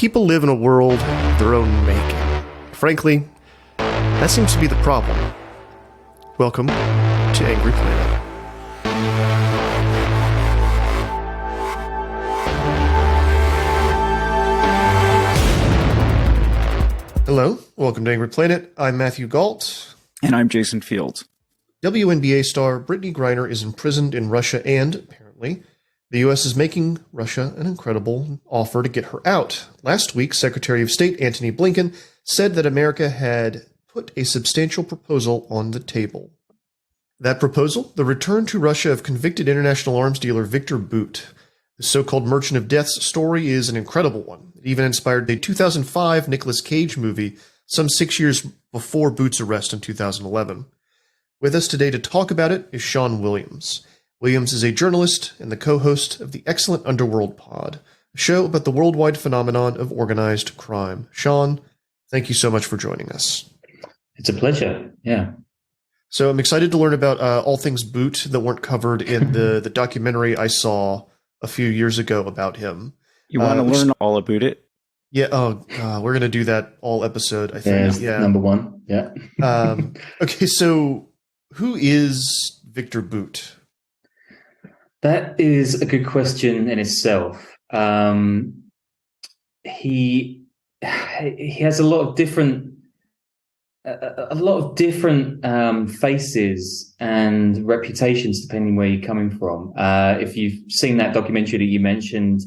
People live in a world of their own making. Frankly, that seems to be the problem. Welcome to Angry Planet. Hello, welcome to Angry Planet. I'm Matthew Galt. And I'm Jason Fields. WNBA star Britney Griner is imprisoned in Russia and, apparently, the U.S. is making Russia an incredible offer to get her out. Last week, Secretary of State Antony Blinken said that America had put a substantial proposal on the table. That proposal? The return to Russia of convicted international arms dealer Viktor Bout. The so-called Merchant of Death's story is an incredible one. It even inspired a 2005 Nicolas Cage movie some 6 years before Bout's arrest in 2011. With us today to talk about it is Sean Williams. Williams is a journalist and the co-host of the excellent Underworld Pod, a show about the worldwide phenomenon of organized crime. Sean, thank you so much for joining us. It's a pleasure, yeah. So I'm excited to learn about all things Bout that weren't covered in the documentary I saw a few years ago about him. You want to learn all about it? Yeah, we're going to do that all episode, I think. Yeah. Number one, yeah. Okay, so who is Viktor Bout? That is a good question in itself. He has a lot of different faces and reputations depending where you're coming from. If you've seen that documentary that you mentioned,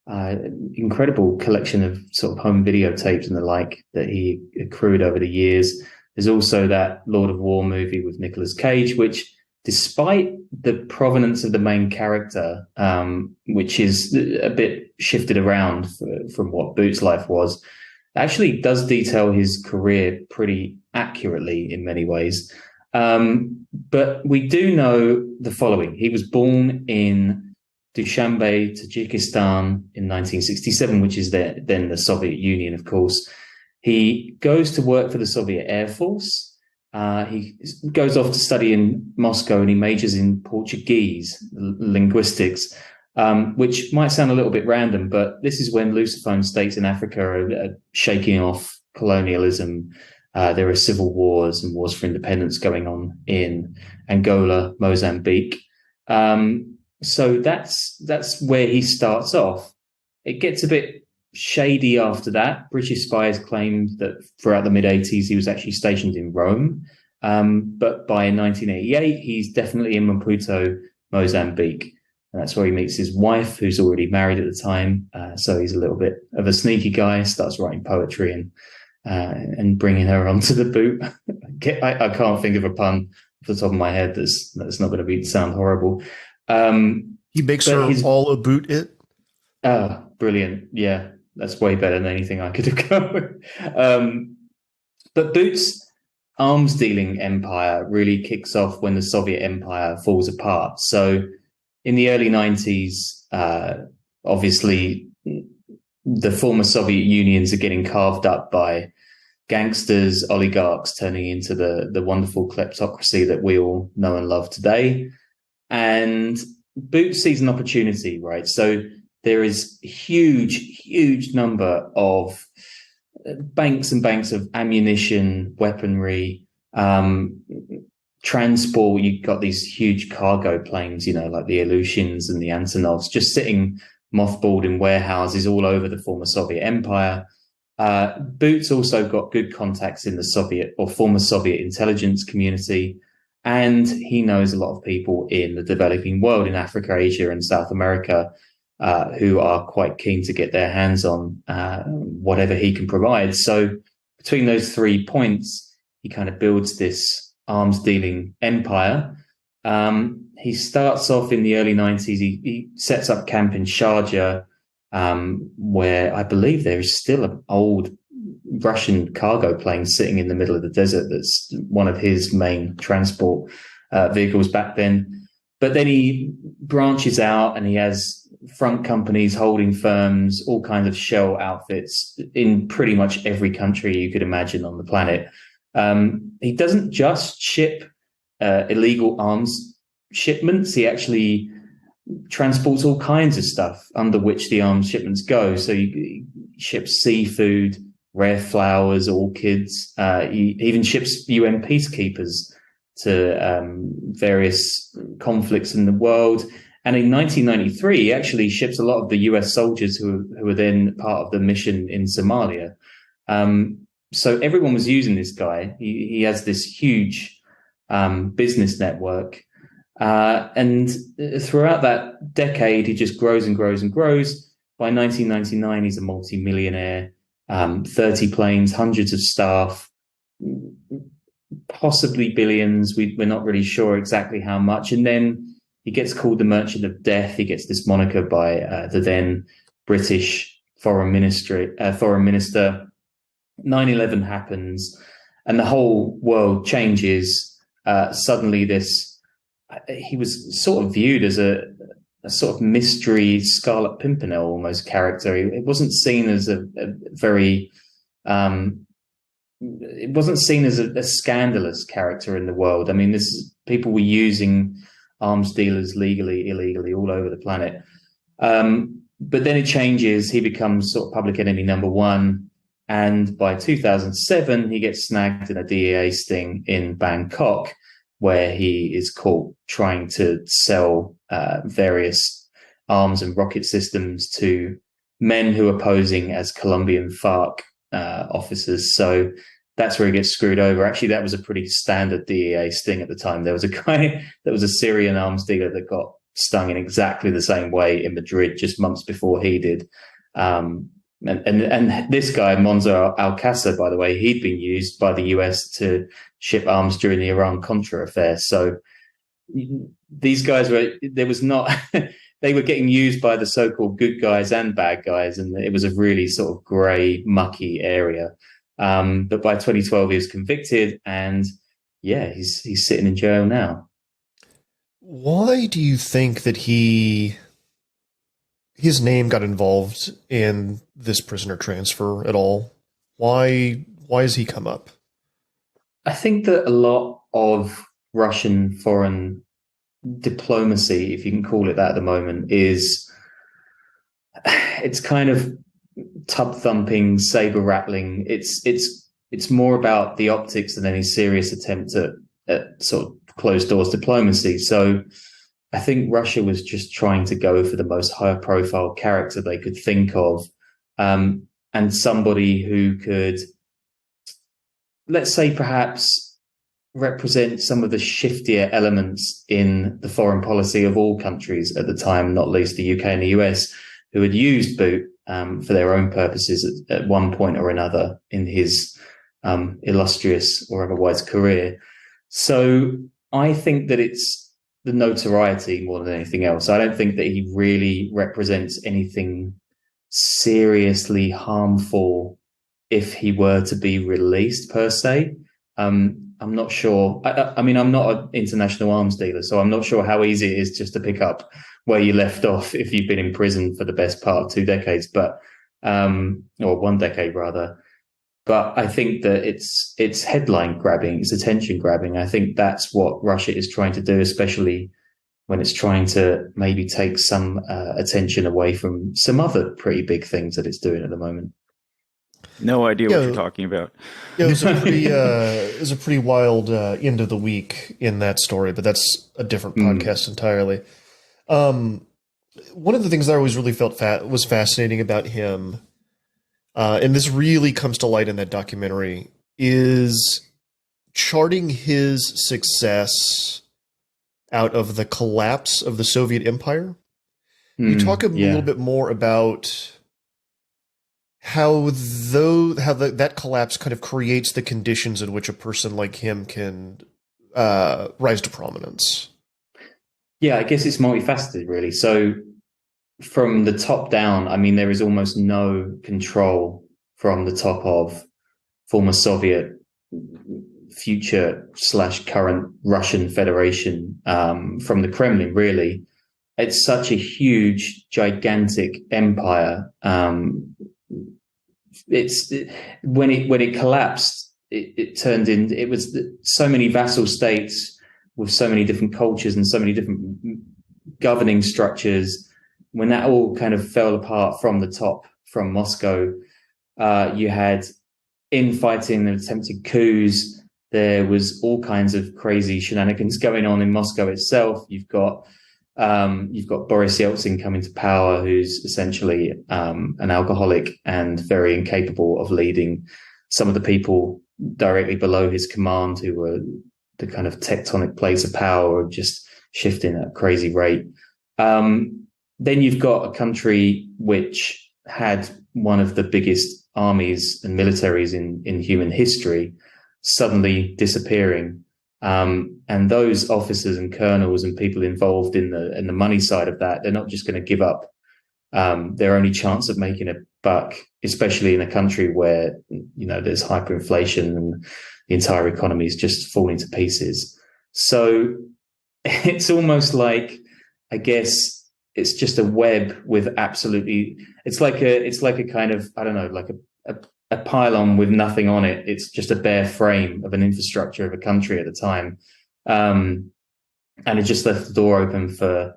incredible collection of sort of home videotapes and the like that he accrued over the years. There's also that Lord of War movie with Nicolas Cage, which, despite the provenance of the main character, which is a bit shifted around from what Bout's life was, actually does detail his career pretty accurately in many ways. But we do know the following. He was born in Dushanbe, Tajikistan in 1967, which is then the Soviet Union, of course. He goes to work for the Soviet Air Force. He goes off to study in Moscow and he majors in Portuguese linguistics, which might sound a little bit random, but this is when Lusophone states in Africa are shaking off colonialism. There are civil wars and wars for independence going on in Angola, Mozambique. So that's where he starts off. It gets a bit shady after that. British spies claimed that throughout the mid-80s he was actually stationed in Rome. But by 1988, he's definitely in Maputo, Mozambique. And that's where he meets his wife, who's already married at the time. So he's a little bit of a sneaky guy, starts writing poetry and bringing her onto the boot. I can't think of a pun off the top of my head that's not going to sound horrible. He makes her all about it. Oh, brilliant. Yeah, that's way better than anything I could have gone. But Bout's arms dealing empire really kicks off when the Soviet Empire falls apart. So in the early 90s, obviously, the former Soviet unions are getting carved up by gangsters, oligarchs, turning into the wonderful kleptocracy that we all know and love today. And Bout sees an opportunity, right? So there is huge number of banks and banks of ammunition, weaponry, transport. You've got these huge cargo planes, like the Ilyushins and the Antonovs, just sitting mothballed in warehouses all over the former Soviet Empire. Bout's also got good contacts in the Soviet or former Soviet intelligence community. And he knows a lot of people in the developing world, in Africa, Asia, and South America, who are quite keen to get their hands on whatever he can provide. So between those 3 points, he kind of builds this arms-dealing empire. He starts off in the early 90s. He sets up camp in Sharjah, where I believe there is still an old Russian cargo plane sitting in the middle of the desert that's one of his main transport vehicles back then. But then he branches out and he has front companies, holding firms, all kinds of shell outfits in pretty much every country you could imagine on the planet. He doesn't just ship illegal arms shipments. He actually transports all kinds of stuff under which the arms shipments go. So you ships seafood, rare flowers, orchids. He even ships UN peacekeepers to various conflicts in the world. And in 1993, he actually ships a lot of the US soldiers who were then part of the mission in Somalia. So everyone was using this guy. He has this huge business network. And throughout that decade, he just grows and grows and grows. By 1999, he's a multi-millionaire, 30 planes, hundreds of staff, possibly billions. We're not really sure exactly how much. And then he gets called the Merchant of Death. He gets this moniker by the then British foreign minister. 9/11 happens, and the whole world changes. Suddenly, he was sort of viewed as a sort of mystery Scarlet Pimpernel almost character. It wasn't seen as a very it wasn't seen as a scandalous character in the world. I mean, people were using arms dealers legally, illegally, all over the planet. But then it changes. He becomes sort of public enemy number one. And by 2007, he gets snagged in a DEA sting in Bangkok, where he is caught trying to sell various arms and rocket systems to men who are posing as Colombian FARC officers. So that's where he gets screwed over. Actually, that was a pretty standard DEA sting at the time. There was a guy that was a Syrian arms dealer that got stung in exactly the same way in Madrid just months before he did. And this guy, Monzo Alcázar, by the way, he'd been used by the US to ship arms during the Iran-Contra affair. So these guys they were getting used by the so-called good guys and bad guys, and it was a really sort of grey, mucky area. But by 2012, he was convicted, and yeah, he's sitting in jail now. Why do you think that his name got involved in this prisoner transfer at all? Why has he come up? I think that a lot of Russian foreign diplomacy, if you can call it that at the moment, it's kind of tub thumping, saber rattling. It's more about the optics than any serious attempt at sort of closed doors diplomacy. So I think Russia was just trying to go for the most high profile character they could think of, and somebody who could, let's say, perhaps represent some of the shiftier elements in the foreign policy of all countries at the time, not least the UK and the US, who had used Bout for their own purposes at one point or another in his illustrious or otherwise career. So I think that it's the notoriety more than anything else. I don't think that he really represents anything seriously harmful if he were to be released per se. I'm not sure. I mean, I'm not an international arms dealer, so I'm not sure how easy it is just to pick up where you left off if you've been in prison for the best part of 2 decades, or 1 decade rather. But I think that it's headline grabbing, it's attention grabbing. I think that's what Russia is trying to do, especially when it's trying to maybe take some attention away from some other pretty big things that it's doing at the moment. No idea what you're talking about. Yeah, it was a pretty wild end of the week in that story, but that's a different podcast entirely. One of the things that I always really felt was fascinating about him, and this really comes to light in that documentary, is charting his success out of the collapse of the Soviet Empire. You talk a little bit more about how that collapse kind of creates the conditions in which a person like him can rise to prominence. Yeah, I guess it's multifaceted, really. So from the top down, I mean, there is almost no control from the top of former Soviet, future/current Russian Federation, from the Kremlin, really. It's such a huge, gigantic empire. When it collapsed, it was so many vassal states with so many different cultures and so many different governing structures, when that all kind of fell apart from the top, from Moscow, you had infighting and attempted coups. There was all kinds of crazy shenanigans going on in Moscow itself. You've got Boris Yeltsin coming to power, who's essentially an alcoholic and very incapable of leading some of the people directly below his command, who were the kind of tectonic plates of power, just shifting at a crazy rate. Then you've got a country which had one of the biggest armies and militaries in human history suddenly disappearing. And those officers and colonels and people involved in the money side of that, they're not just going to give up their only chance of making a buck, especially in a country where, there's hyperinflation and the entire economy is just falling to pieces. So it's almost like, I guess, it's just a web with absolutely, it's like a kind of, I don't know, like a pylon with nothing on it. It's just a bare frame of an infrastructure of a country at the time. And it just left the door open for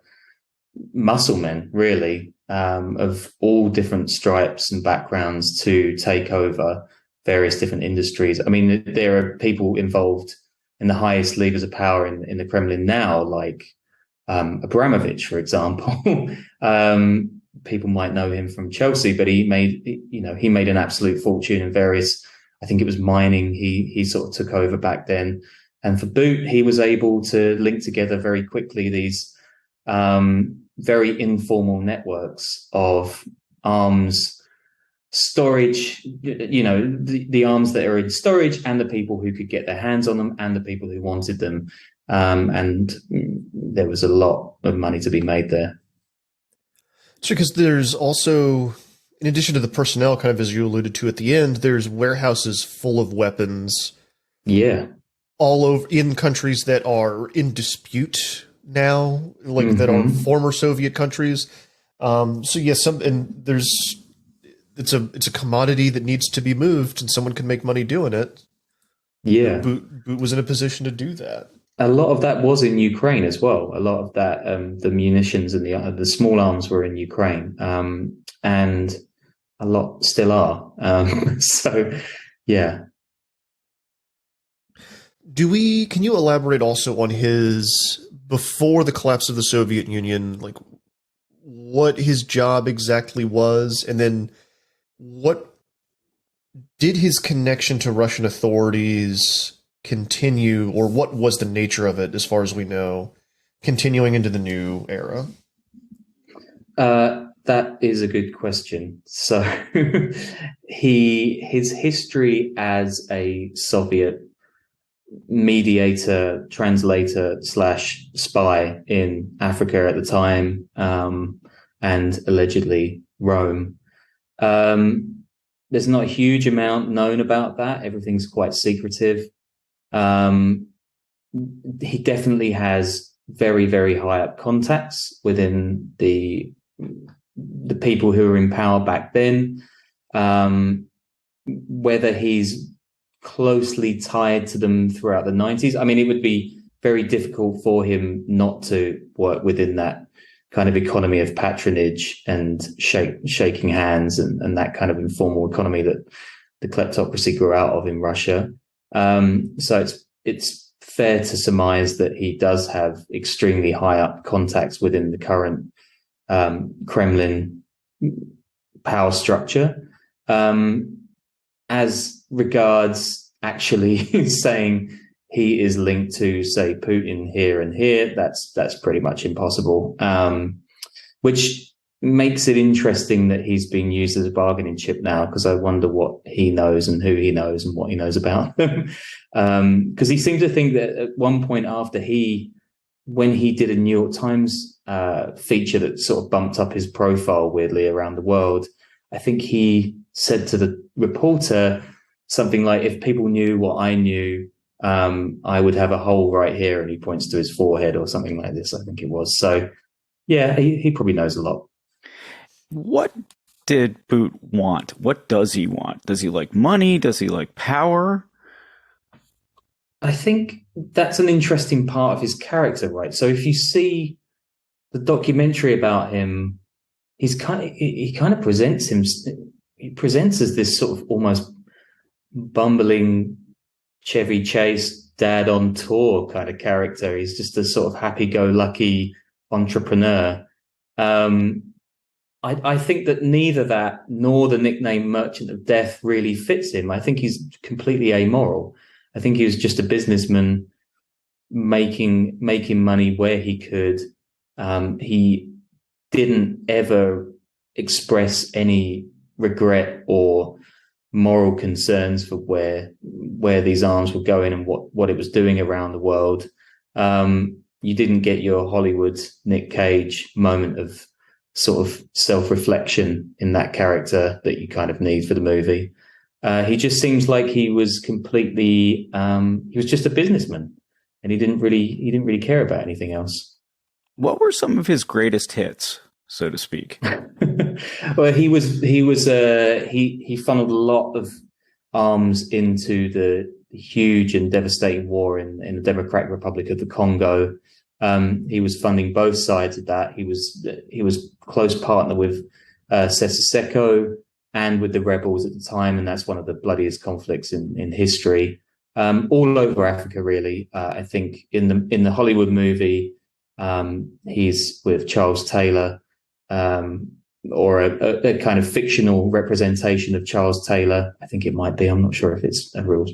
muscle men, really, of all different stripes and backgrounds to take over various different industries. I mean, there are people involved in the highest levers of power in the Kremlin now, like Abramovich, for example. People might know him from Chelsea, but he made an absolute fortune in various, I think it was mining. He sort of took over back then. And for Bout, he was able to link together very quickly these very informal networks of arms storage, the arms that are in storage, and the people who could get their hands on them, and the people who wanted them. And there was a lot of money to be made there. So, because there's also, in addition to the personnel, kind of as you alluded to at the end, there's warehouses full of weapons. Yeah. All over in countries that are in dispute now, like that are former Soviet countries. So yes, it's a commodity that needs to be moved, and someone can make money doing it. Yeah. Bout was in a position to do that. A lot of that was in Ukraine as well. A lot of that, the munitions and the small arms were in Ukraine, and a lot still are. So, yeah. Can you elaborate also on his, before the collapse of the Soviet Union, like what his job exactly was, and then what did his connection to Russian authorities continue, or what was the nature of it, as far as we know, continuing into the new era? That is a good question. So his history as a Soviet mediator, translator / spy in Africa at the time, and allegedly Rome. There's not a huge amount known about that. Everything's quite secretive. He definitely has very, very high up contacts within the people who were in power back then. Whether he's closely tied to them throughout the 90s, I mean, it would be very difficult for him not to work within that kind of economy of patronage and shaking hands and that kind of informal economy that the kleptocracy grew out of in Russia. So it's fair to surmise that he does have extremely high up contacts within the current Kremlin power structure. As regards actually saying he is linked to, say, Putin here and here, that's pretty much impossible. Which makes it interesting that he's being used as a bargaining chip now, because I wonder what he knows and who he knows and what he knows about them. Because he seemed to think that at one point when he did a New York Times feature that sort of bumped up his profile weirdly around the world, I think he said to the reporter something like, if people knew what I knew, I would have a hole right here, and he points to his forehead or something like this, I think it was. So yeah, he probably knows a lot. What did Bout want? What does he want? Does he like money? Does he like power? I think that's an interesting part of his character, right? So if you see the documentary about him, he kind of presents him. He presents as this sort of almost bumbling Chevy Chase dad on tour kind of character. He's just a sort of happy-go-lucky entrepreneur. I think that neither that nor the nickname Merchant of Death really fits him. I think he's completely amoral. I think he was just a businessman making money where he could. He didn't ever express any regret or moral concerns for where these arms were going and what it was doing around the world. You didn't get your Hollywood Nick Cage moment of sort of self-reflection in that character that you kind of need for the movie. He just seems like he was completely he was just a businessman, and he didn't really care about anything else. What were some of his greatest hits, so to speak? Well, he funneled a lot of arms into the huge and devastating war in the Democratic Republic of the Congo. He was funding both sides of that. He was close partner with Seseseko and with the rebels at the time, and that's one of the bloodiest conflicts in history. All over Africa, really. I think in the Hollywood movie, he's with Charles Taylor, or a kind of fictional representation of Charles Taylor. I think it might be. I'm not sure if it's a real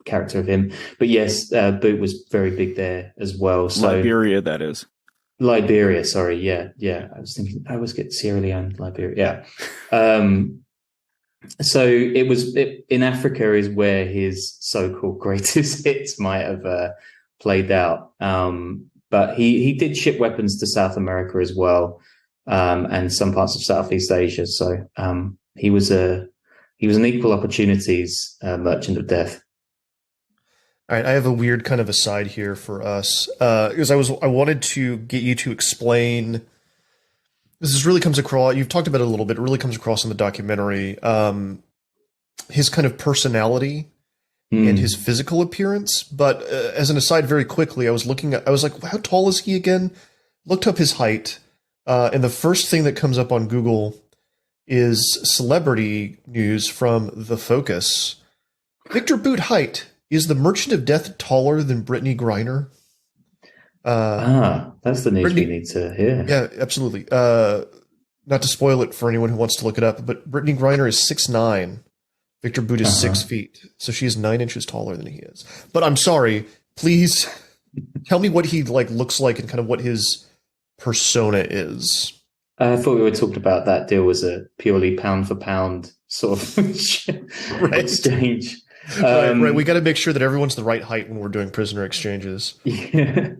character of him, but yes, Bout was very big there as well. So Liberia, that is. Liberia, sorry, yeah. I was thinking, I always get Sierra Leone, Liberia, yeah. So in Africa is where his so-called greatest hits might have played out. But he did ship weapons to South America as well, and some parts of Southeast Asia. So he was an equal opportunities merchant of death. All right, I have a weird kind of aside here for us, because I wanted to get you to explain. This really comes across. You've talked about it a little bit. It really comes across in the documentary. His kind of personality and his physical appearance. But as an aside, very quickly, I was like, how tall is he again? Looked up his height, and the first thing that comes up on Google is celebrity news from The Focus. Viktor Bout height. Is the Merchant of Death taller than Britney Griner? That's the news we need to hear. Yeah, absolutely. Not to spoil it for anyone who wants to look it up, but Britney Griner is 6'9". Victor Bout is 6 feet. So she is 9 inches taller than he is. But I'm sorry, please tell me what he looks like and kind of what his persona is. I thought we were talking about that deal was a purely pound for pound sort of exchange. Right. We got to make sure that everyone's the right height when we're doing prisoner exchanges. Yeah.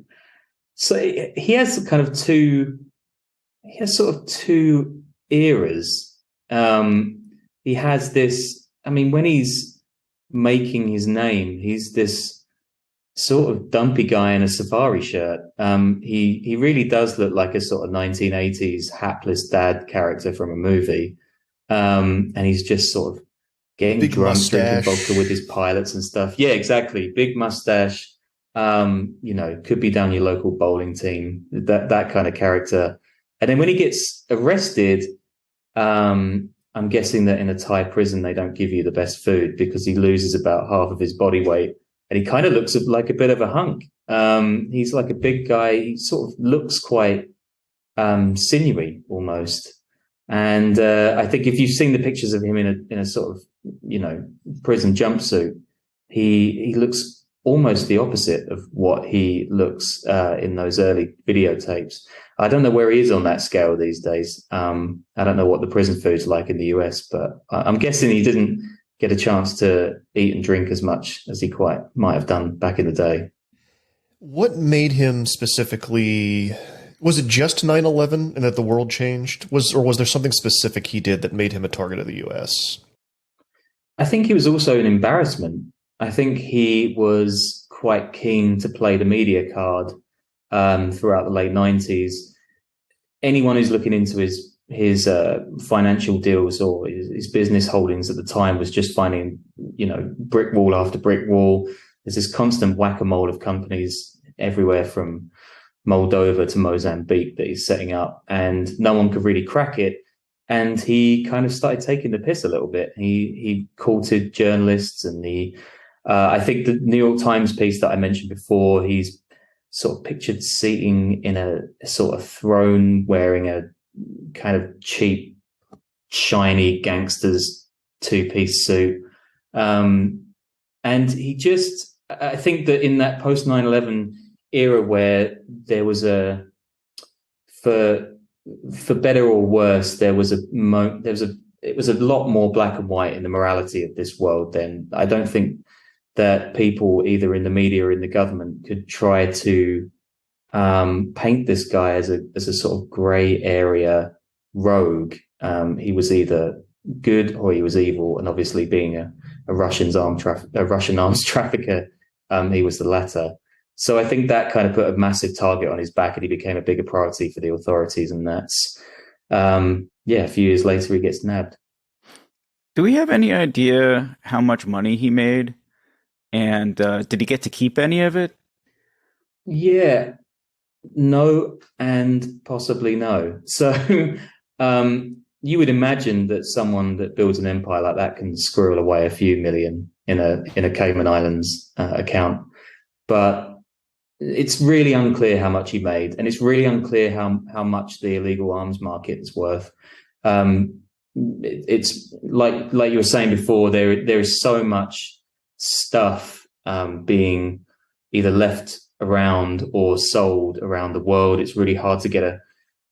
So he has sort of two eras. He has this, I mean, when he's making his name, he's this sort of dumpy guy in a safari shirt. He really does look like a sort of 1980s hapless dad character from a movie. And he's just sort of getting big drunk, mustache. drinking vodka with his pilots and stuff. Yeah, exactly. Big mustache. Could be down your local bowling team. That kind of character. And then when he gets arrested, I'm guessing that in a Thai prison they don't give you the best food because he loses about half of his body weight, and he kind of looks like a bit of a hunk. He's like a big guy. He sort of looks quite sinewy almost. And I think if you've seen the pictures of him in a sort of prison jumpsuit, he looks almost the opposite of what he looks in those early videotapes. I don't know where he is on that scale these days. I don't know what the prison food's like in the US, but I'm guessing he didn't get a chance to eat and drink as much as he quite might have done back in the day. What made him specifically? Was it just 9/11 and that the world changed? Or was there something specific he did that made him a target of the US? I think he was also an embarrassment. I think he was quite keen to play the media card throughout the late 90s. Anyone who's looking into his financial deals or his business holdings at the time was just finding, brick wall after brick wall. There's this constant whack-a-mole of companies everywhere from Moldova to Mozambique that he's setting up, and no one could really crack it. And he kind of started taking the piss a little bit. He courted journalists, and I think the New York Times piece that I mentioned before, he's sort of pictured sitting in a sort of throne, wearing a kind of cheap, shiny gangster's two-piece suit. And I think that in that post 9/11 era where there was for better or worse, it was a lot more black and white in the morality of this world then. I don't think that people either in the media or in the government could try to paint this guy as a sort of grey area rogue. He was either good or he was evil, and obviously being a Russian arms trafficker, he was the latter. So I think that kind of put a massive target on his back, and he became a bigger priority for the authorities. And that's, a few years later, he gets nabbed. Do we have any idea how much money he made? And did he get to keep any of it? Yeah, no, and possibly no. So you would imagine that someone that builds an empire like that can squirrel away a few million in a Cayman Islands account. But it's really unclear how much he made, and it's really unclear how much the illegal arms market is worth. It's like you were saying before, there is so much stuff being either left around or sold around the world. It's really hard to get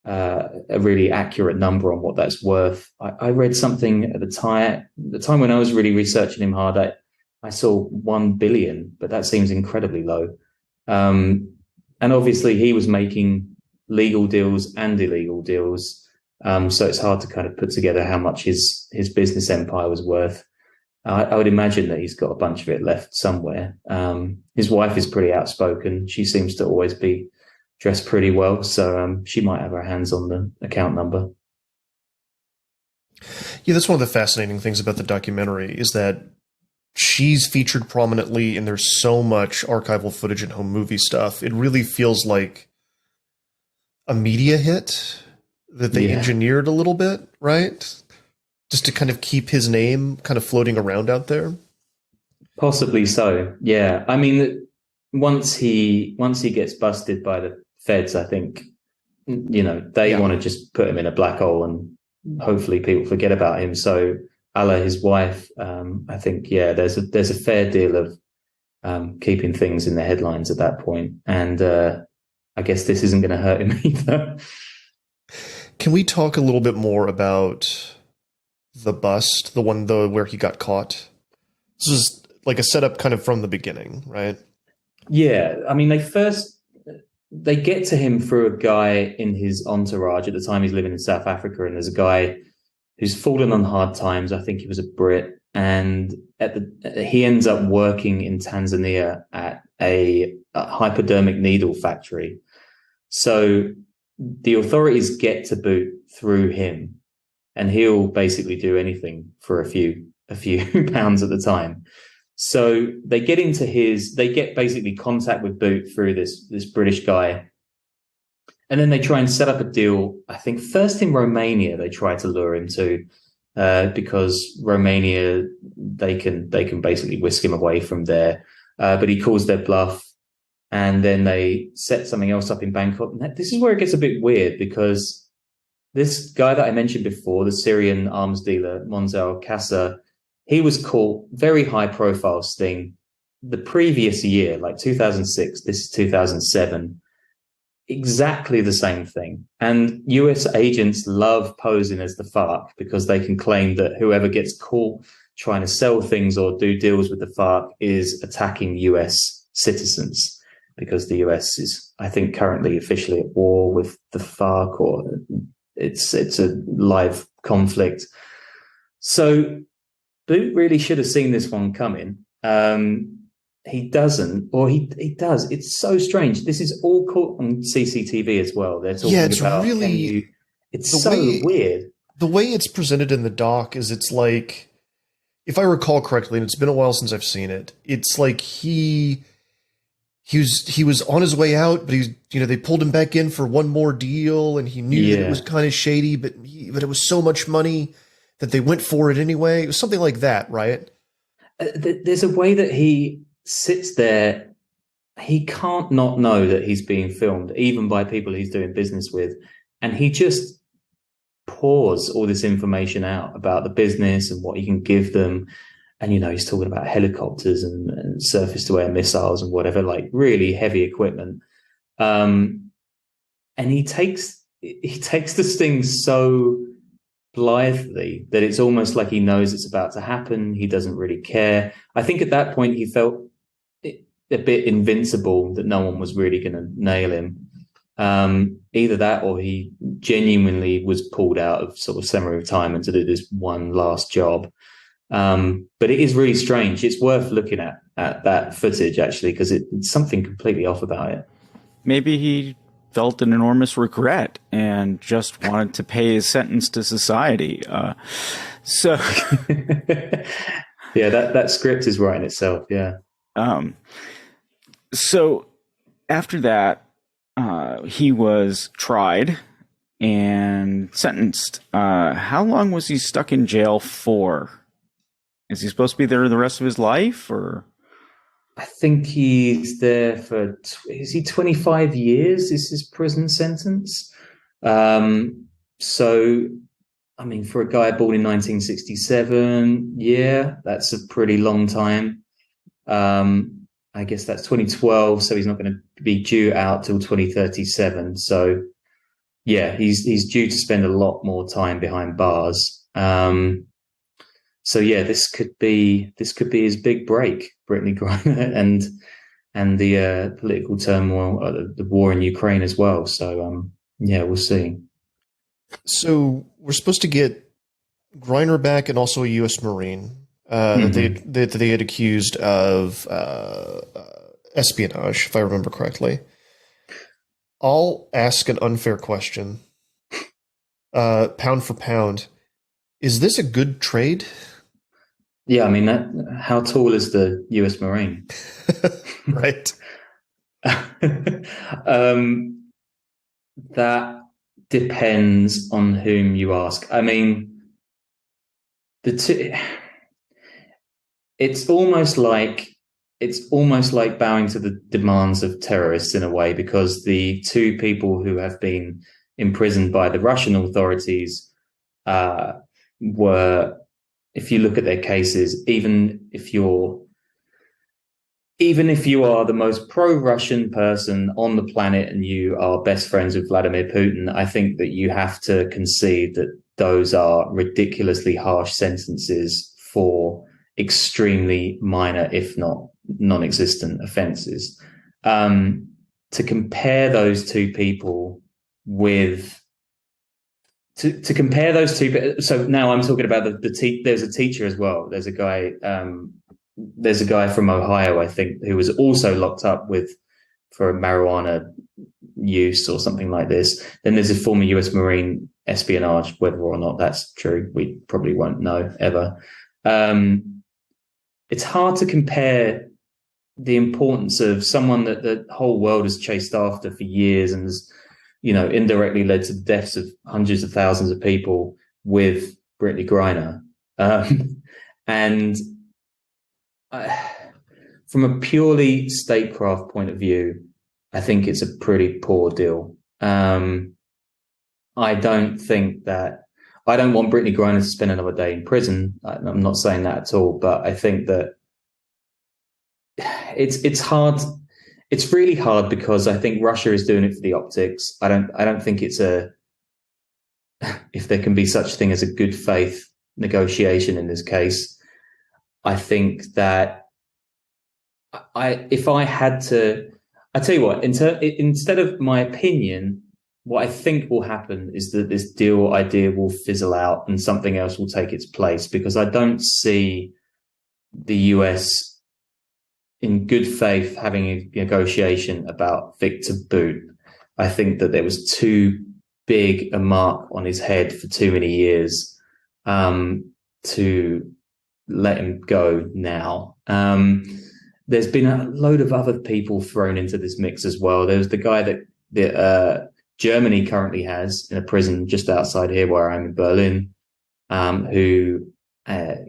a really accurate number on what that's worth. I read something at the time when I was really researching him hard. I saw 1 billion, but that seems incredibly low. And obviously he was making legal deals and illegal deals. So it's hard to kind of put together how much his business empire was worth. I would imagine that he's got a bunch of it left somewhere. His wife is pretty outspoken. She seems to always be dressed pretty well. So she might have her hands on the account number. Yeah, that's one of the fascinating things about the documentary is that she's featured prominently, and there's so much archival footage and home movie stuff. It really feels like a media hit that they engineered a little bit, right? Just to kind of keep his name kind of floating around out there. Possibly so. Yeah. I mean, once he gets busted by the feds, I think, they want to just put him in a black hole and hopefully people forget about him. So, a la his wife, I think, there's a fair deal of keeping things in the headlines at that point. And I guess this isn't going to hurt him either. Can we talk a little bit more about the bust, the one where he got caught? This is like a setup kind of from the beginning, right? Yeah. I mean, they get to him through a guy in his entourage. At the time, he's living in South Africa, and there's a guy who's fallen on hard times. I think he was a Brit, and he ends up working in Tanzania at a hypodermic needle factory. So the authorities get to Bout through him, and he'll basically do anything for a few pounds at the time. So they get basically contact with Bout through this British guy. And then they try and set up a deal. I think first in Romania, they try to lure him to, because Romania, they can basically whisk him away from there. But he calls their bluff, and then they set something else up in Bangkok. And this is where it gets a bit weird, because this guy that I mentioned before, the Syrian arms dealer, Monzel Kassa, he was caught, very high profile sting, the previous year, like 2006, this is 2007. Exactly the same thing. And US agents love posing as the FARC because they can claim that whoever gets caught trying to sell things or do deals with the FARC is attacking US citizens, because the US is, I think, currently officially at war with the FARC, or it's a live conflict. So Bout really should have seen this one coming. He doesn't, or he does. It's so strange. This is all caught on CCTV as well. They're talking about really, it's so weird. The way it's presented in the doc is, it's like, if I recall correctly, and it's been a while since I've seen it, it's like he he was on his way out, but they pulled him back in for one more deal, and he knew that it was kind of shady, but it was so much money that they went for it anyway. It was something like that, right? There's a way that he sits there. He can't not know that he's being filmed, even by people he's doing business with, and he just pours all this information out about the business and what he can give them. And, he's talking about helicopters and surface-to-air missiles and whatever, like really heavy equipment. And he takes this thing so blithely that it's almost like he knows it's about to happen. He doesn't really care. I think at that point he felt a bit invincible, that no one was really going to nail him. Either that, or he genuinely was pulled out of sort of semi-retirement to do this one last job. But it is really strange. It's worth looking at that footage, actually, because it's something completely off about it. Maybe he felt an enormous regret and just wanted to pay his sentence to society. Yeah, that script is writing itself. Yeah. So after that, he was tried and sentenced. How long was he stuck in jail for? Is he supposed to be there the rest of his life, or? I think he's there for, is he 25 years is his prison sentence? So, I mean, for a guy born in 1967, yeah, that's a pretty long time. I guess that's 2012, so he's not going to be due out till 2037. So, yeah, he's due to spend a lot more time behind bars. So yeah, this could be his big break, Britney Griner, and the political turmoil, the war in Ukraine as well. So yeah, we'll see. So we're supposed to get Griner back, and also a U.S. Marine that they had accused of espionage, if I remember correctly. I'll ask an unfair question. Pound for pound, is this a good trade? Yeah, I mean, how tall is the U.S. Marine? Right. That depends on whom you ask. I mean, it's almost like bowing to the demands of terrorists in a way, because the two people who have been imprisoned by the Russian authorities were, if you look at their cases, even if you are the most pro-Russian person on the planet and you are best friends with Vladimir Putin, I think that you have to concede that those are ridiculously harsh sentences for extremely minor, if not non-existent offenses. To compare those two people with To compare those two, so now I'm talking about there's a teacher as well. There's a guy from Ohio, I think, who was also locked up for marijuana use or something like this. Then there's a former U.S. Marine espionage. Whether or not that's true, we probably won't know ever. It's hard to compare the importance of someone that the whole world has chased after for years and has, indirectly led to the deaths of hundreds of thousands of people with Britney Griner. From a purely statecraft point of view, I think it's a pretty poor deal. I don't want Britney Griner to spend another day in prison. I'm not saying that at all, but I think that it's hard. It's really hard because I think Russia is doing it for the optics. I don't think it's if there can be such thing as a good faith negotiation in this case. I think that if I had to, I tell you what, instead of my opinion, what I think will happen is that this deal idea will fizzle out and something else will take its place, because I don't see the US in good faith having a negotiation about Viktor Bout. I think that there was too big a mark on his head for too many years to let him go now. there's been a load of other people thrown into this mix as well. There's the guy that Germany currently has in a prison just outside here where I'm in Berlin, who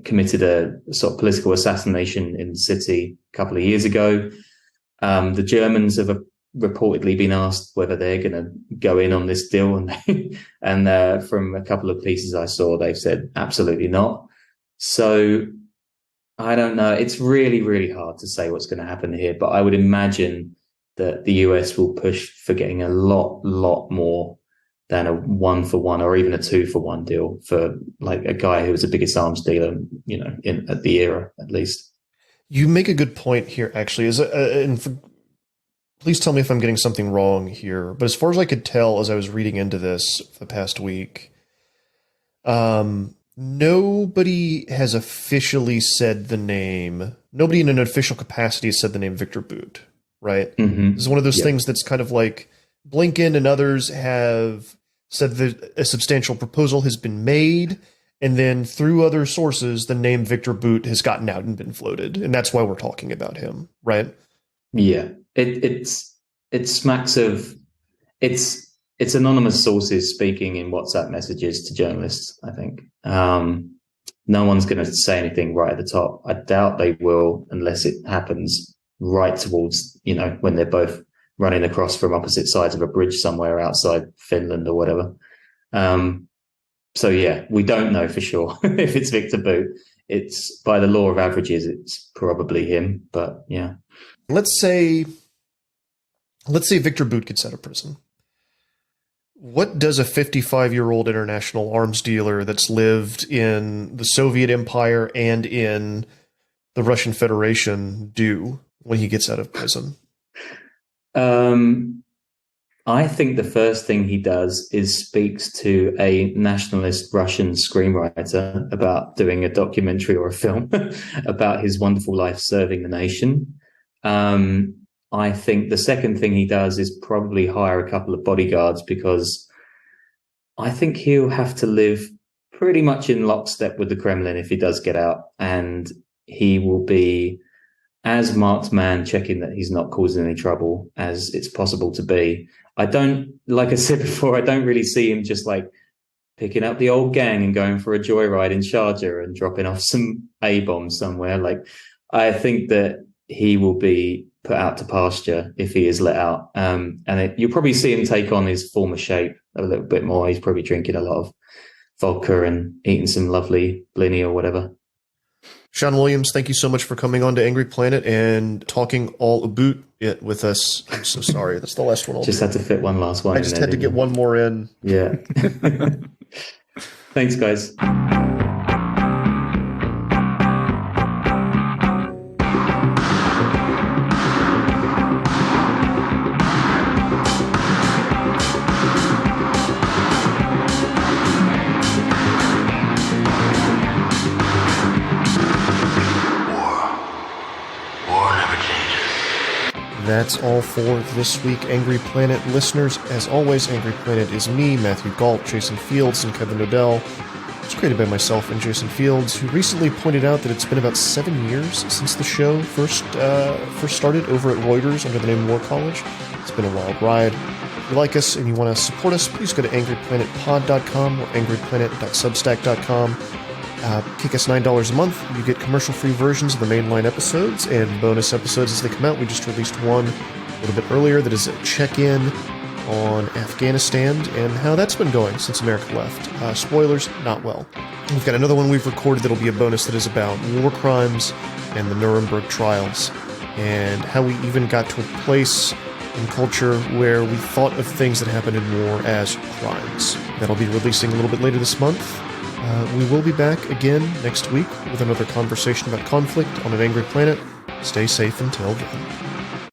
committed a sort of political assassination in the city a couple of years ago. The Germans have reportedly been asked whether they're going to go in on this deal, and from a couple of pieces I saw, they've said absolutely not. So I don't know. It's really, really hard to say what's going to happen here, but I would imagine that the US will push for getting a lot more than a 1-for-1 or even a 2-for-1 deal for like a guy who was the biggest arms dealer, at the era, at least. You make a good point here, actually. Please tell me if I'm getting something wrong here, but as far as I could tell as I was reading into this for the past week, nobody has officially said the name. Nobody in an official capacity has said the name Viktor Bout, right? Mm-hmm. This is one of those things that's kind of like Blinken and others have said that a substantial proposal has been made, and then through other sources, the name Viktor Bout has gotten out and been floated, and that's why we're talking about him, right? Yeah, it smacks of it's anonymous sources speaking in WhatsApp messages to journalists. I think no one's going to say anything right at the top. I doubt they will unless it happens right towards when they're both running across from opposite sides of a bridge somewhere outside Finland or whatever. So yeah, we don't know for sure if it's Viktor Bout. It's by the law of averages, it's probably him. But yeah, let's say Viktor Bout gets out of prison. What does a 55-year-old international arms dealer that's lived in the Soviet Empire and in the Russian Federation do when he gets out of prison? I think the first thing he does is speaks to a nationalist Russian screenwriter about doing a documentary or a film about his wonderful life serving the nation. I think the second thing he does is probably hire a couple of bodyguards, because I think he'll have to live pretty much in lockstep with the Kremlin if he does get out, and he will be as marked man, checking that he's not causing any trouble as it's possible to be. Like I said before, I don't really see him just like picking up the old gang and going for a joyride in Sharjah and dropping off some A-bombs somewhere. Like, I think that he will be put out to pasture if he is let out. You'll probably see him take on his former shape a little bit more. He's probably drinking a lot of vodka and eating some lovely Blinny or whatever. Sean Williams, thank you so much for coming on to Angry Planet and talking all about it with us. I'm so sorry. That's the last one I'll just do. Had to fit one last one. I just had to get one more in. Yeah. Thanks, guys. That's all for this week, Angry Planet listeners. As always, Angry Planet is me, Matthew Galt, Jason Fields, and Kevin Odell. It's created by myself and Jason Fields, who recently pointed out that it's been about 7 years since the show first started over at Reuters under the name War College. It's been a wild ride. If you like us and you want to support us, please go to angryplanetpod.com or angryplanet.substack.com. Kick us $9 a month. You get commercial-free versions of the mainline episodes and bonus episodes as they come out. We just released one a little bit earlier that is a check-in on Afghanistan and how that's been going since America left. Spoilers, not well. We've got another one we've recorded that'll be a bonus that is about war crimes and the Nuremberg trials and how we even got to a place in culture where we thought of things that happened in war as crimes. That'll be releasing a little bit later this month. We will be back again next week with another conversation about conflict on an Angry Planet. Stay safe until then.